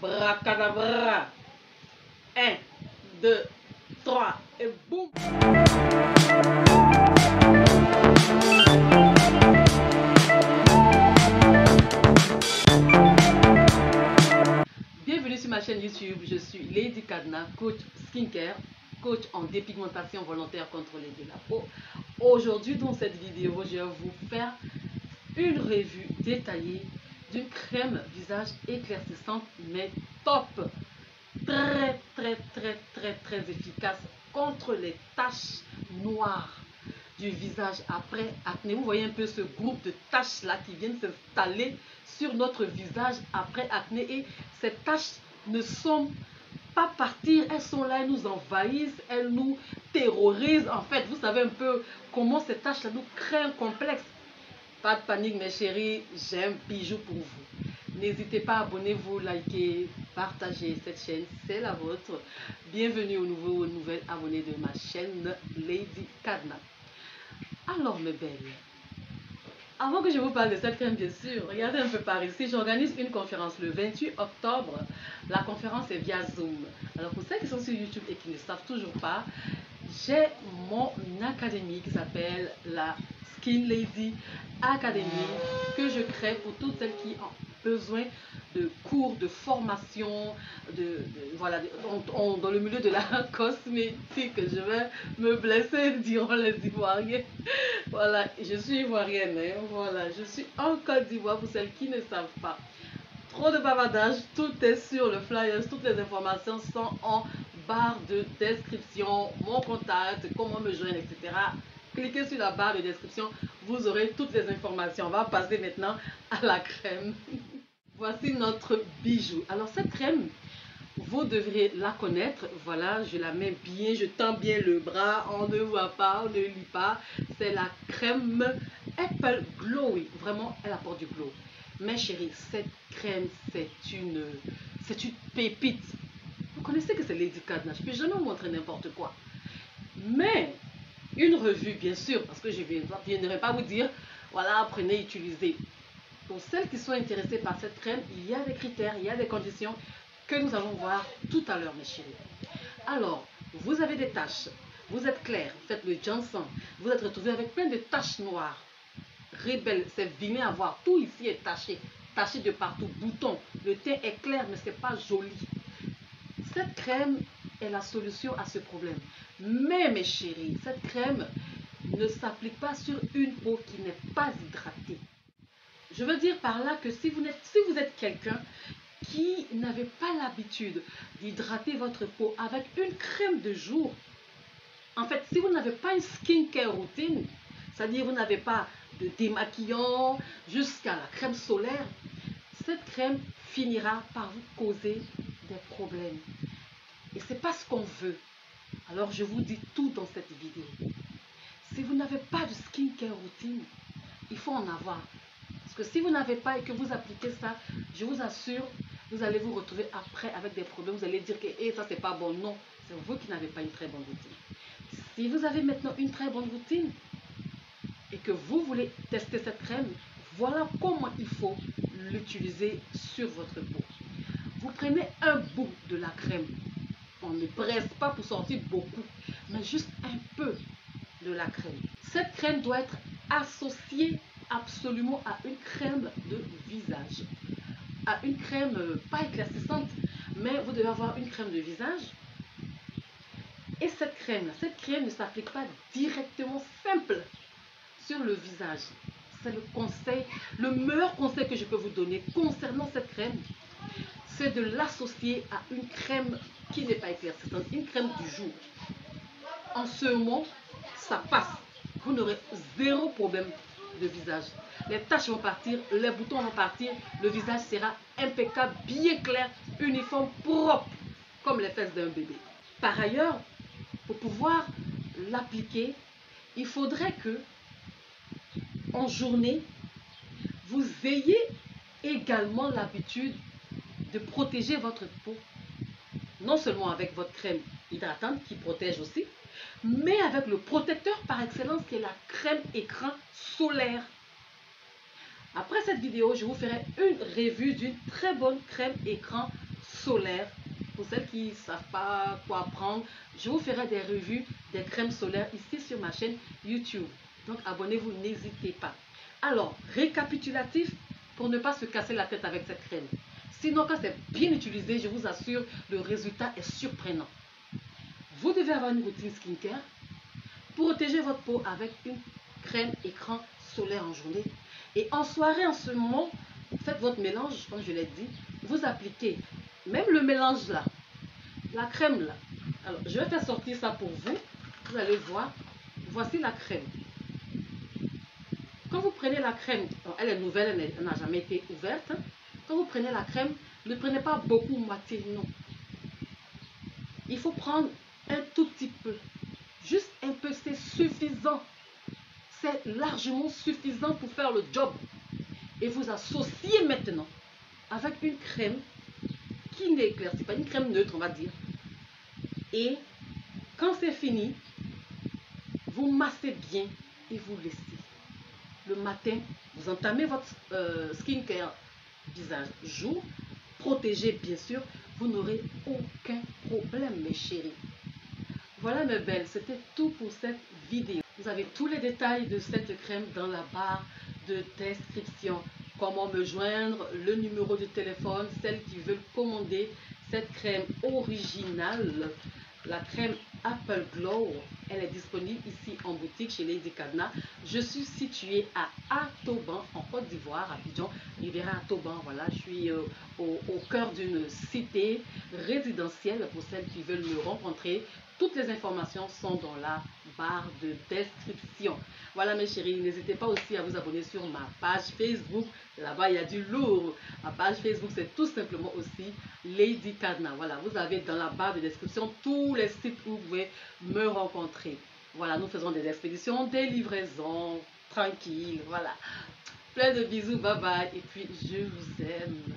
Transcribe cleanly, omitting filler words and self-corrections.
Abracadabra. 1, 2, 3 et boum. Bienvenue sur ma chaîne YouTube, je suis Lady Kadna, coach skincare, coach en dépigmentation volontaire contrôlée de la peau. Aujourd'hui dans cette vidéo, je vais vous faire une revue détaillée d'une crème visage éclaircissante mais top, très efficace contre les taches noires du visage après acné. Vous voyez un peu ce groupe de taches là qui viennent s'installer sur notre visage après acné, et ces taches ne sont pas partir, elles sont là, elles nous envahissent, elles nous terrorisent. En fait, vous savez un peu comment ces taches là nous créent un complexe. Pas de panique mes chéris, j'ai un bijou pour vous. N'hésitez pas, abonnez-vous, likez, partagez cette chaîne, c'est la vôtre. Bienvenue aux nouvelles abonnés de ma chaîne Lady Kadna. Alors mes belles, avant que je vous parle de cette crème, bien sûr, regardez un peu par ici, j'organise une conférence le 28 octobre. La conférence est via Zoom. Alors pour ceux qui sont sur YouTube et qui ne savent toujours pas, j'ai mon académie qui s'appelle la Skin Lady Academy, que je crée pour toutes celles qui ont besoin de cours, de formation, voilà, dans le milieu de la cosmétique. Je vais me blesser, diront les Ivoiriens. Voilà, je suis ivoirienne, hein, voilà, je suis en Côte d'Ivoire pour celles qui ne savent pas. Trop de bavardage, tout est sur le flyer, toutes les informations sont en barre de description, mon contact, comment me joindre, etc. Cliquez sur la barre de description, vous aurez toutes les informations. On va passer maintenant à la crème. Voici notre bijou. Alors cette crème, vous devrez la connaître. Voilà, je la mets bien, je tends bien le bras, on ne voit pas, on ne lit pas. C'est la crème Apple Glowy. Vraiment, elle apporte du glow. Mes chéris, cette crème, c'est une pépite. Vous connaissez que c'est Lady Kadna, je ne peux jamais vous montrer n'importe quoi. Mais, une revue, bien sûr, parce que je ne viendrai pas vous dire, voilà, prenez, utilisez. Pour celles qui sont intéressées par cette crème, il y a des critères, il y a des conditions que nous allons voir tout à l'heure, mes chéris. Alors, vous avez des taches, vous êtes clair, faites le Johnson, vous êtes retrouvé avec plein de taches noires. Rebelle, c'est vilain à voir, tout ici est taché, taché de partout, boutons, le teint est clair mais c'est pas joli. Cette crème est la solution à ce problème. Mais mes chéris, cette crème ne s'applique pas sur une peau qui n'est pas hydratée. Je veux dire par là que si vous êtes quelqu'un qui n'avait pas l'habitude d'hydrater votre peau avec une crème de jour, en fait, si vous n'avez pas une skincare routine, c'est-à-dire vous n'avez pas de démaquillant jusqu'à la crème solaire, cette crème finira par vous causer des problèmes. Et ce n'est pas ce qu'on veut. Alors je vous dis tout dans cette vidéo. Si vous n'avez pas de skincare routine, il faut en avoir. Parce que si vous n'avez pas et que vous appliquez ça, je vous assure, vous allez vous retrouver après avec des problèmes. Vous allez dire que ça c'est pas bon. Non, c'est vous qui n'avez pas une très bonne routine. Si vous avez maintenant une très bonne routine et que vous voulez tester cette crème, voilà comment il faut l'utiliser sur votre peau. Vous prenez un bout de la crème. On ne presse pas pour sortir beaucoup, mais juste un peu de la crème. Cette crème doit être associée absolument à une crème de visage. À une crème pas éclaircissante, mais vous devez avoir une crème de visage. Et cette crème ne s'applique pas directement simple sur le visage. C'est le conseil, le meilleur conseil que je peux vous donner concernant cette crème, c'est de l'associer à une crème qui n'est pas éclaircissante, une crème du jour. En ce moment, ça passe. Vous n'aurez zéro problème de visage. Les taches vont partir, les boutons vont partir, le visage sera impeccable, bien clair, uniforme, propre, comme les fesses d'un bébé. Par ailleurs, pour pouvoir l'appliquer, il faudrait que, en journée, vous ayez également l'habitude de protéger votre peau, non seulement avec votre crème hydratante qui protège aussi, mais avec le protecteur par excellence qui est la crème écran solaire. Après cette vidéo, je vous ferai une revue d'une très bonne crème écran solaires. Pour celles qui ne savent pas quoi prendre, je vous ferai des revues des crèmes solaires ici sur ma chaîne YouTube. Donc abonnez-vous, n'hésitez pas. Alors, récapitulatif pour ne pas se casser la tête avec cette crème. Sinon, quand c'est bien utilisé, je vous assure, le résultat est surprenant. Vous devez avoir une routine skincare. Protéger votre peau avec une crème écran solaire en journée. Et en soirée, en ce moment, faites votre mélange, comme je l'ai dit. Vous appliquez même le mélange là, la crème là. Alors, je vais faire sortir ça pour vous. Vous allez voir. Voici la crème. Quand vous prenez la crème, elle est nouvelle, elle n'a jamais été ouverte. Quand vous prenez la crème, ne prenez pas beaucoup, moitié, non. Il faut prendre un tout petit peu. Juste un peu, c'est suffisant. C'est largement suffisant pour faire le job. Et vous associez maintenant avec une crème qui n'éclaircit pas, une crème neutre, on va dire. Et quand c'est fini, vous massez bien et vous laissez. Le matin, vous entamez votre skincare visage jour, protégé bien sûr, vous n'aurez aucun problème mes chéris. Voilà mes belles, c'était tout pour cette vidéo. Vous avez tous les détails de cette crème dans la barre de description. Comment me joindre, le numéro de téléphone, celles qui veulent commander cette crème originale, la crème Apple Glow. Elle est disponible ici en boutique chez Lady Cadena. Je suis située à Atoban, en Côte d'Ivoire, à Abidjan, Riviera Atoban. Voilà, je suis au cœur d'une cité résidentielle pour celles qui veulent me rencontrer. Toutes les informations sont dans la barre de description. Voilà mes chéris, n'hésitez pas aussi à vous abonner sur ma page Facebook. Là-bas, il y a du lourd. Ma page Facebook, c'est tout simplement aussi Lady Cadena. Voilà, vous avez dans la barre de description tous les sites où vous pouvez me rencontrer. Voilà, nous faisons des expéditions, des livraisons, tranquilles. Voilà. Plein de bisous, bye bye. Et puis, je vous aime.